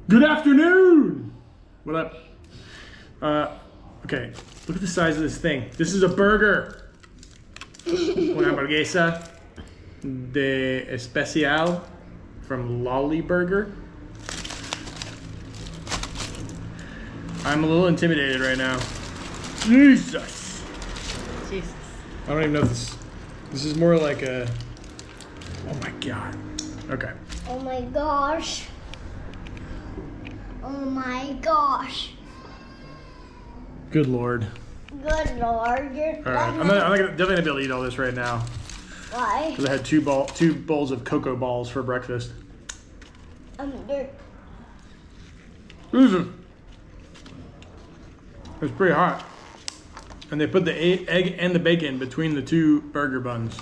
Good afternoon! What up? Okay, look at the size of this thing. This is a burger. Una hamburguesa de especial from LALY Burger. I'm a little intimidated right now. Jesus! Jesus. I don't even know if this is more like a, oh my God. Okay. Oh my gosh. Oh my gosh. Good Lord. Good Lord. All right, I'm definitely gonna be able to eat all this right now. Why? Because I had two bowls of cocoa balls for breakfast. It's pretty hot. And they put the egg and the bacon between the two burger buns.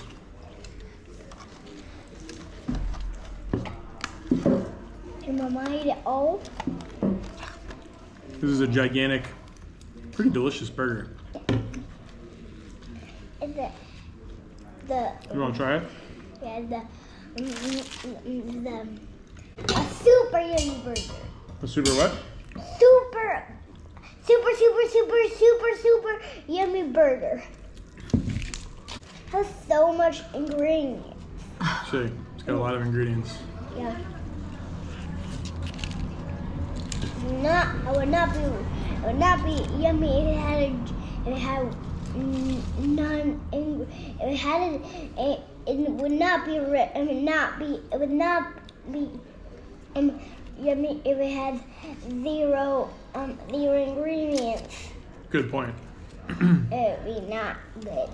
Can Mama eat it all? This is a gigantic, pretty delicious burger. Is it You want to try it? yeah, a super yummy burger. A super what? Super yummy burger. Has so much ingredients. See, it's got a lot of ingredients. Yeah. It would not be yummy if it had none. It would not be yummy if it had zero ingredients. Good point. It would be not good.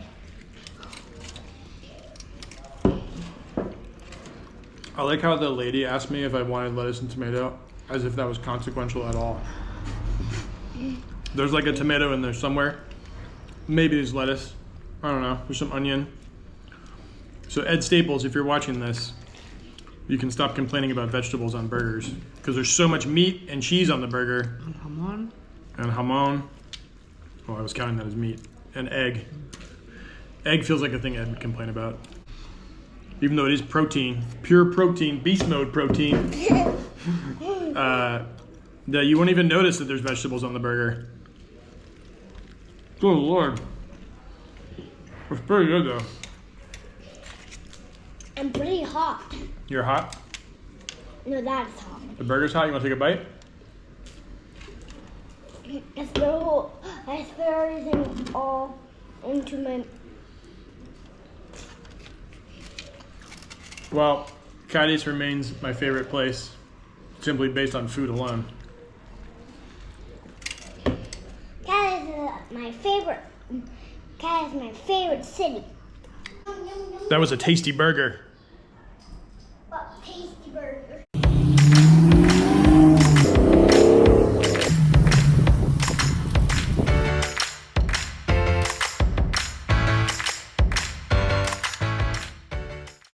I like how the lady asked me if I wanted lettuce and tomato, as if that was consequential at all. There's like a tomato in there somewhere. Maybe there's lettuce. I don't know. There's some onion. So Ed Staples, if you're watching this, you can stop complaining about vegetables on burgers because there's so much meat and cheese on the burger. And jamon. And jamon. Oh, I was counting that as meat. And egg. Egg feels like a thing Ed would complain about. Even though it is protein, pure protein, beast mode protein. That you won't even notice that there's vegetables on the burger. Good Lord. It's pretty good though. I'm pretty hot. You're hot? No, that's hot. The burger's hot? You want to take a bite? I throw everything all into my. Well, Cádiz remains my favorite place, simply based on food alone. Cádiz is my favorite. Cádiz is my favorite city. That was a tasty burger.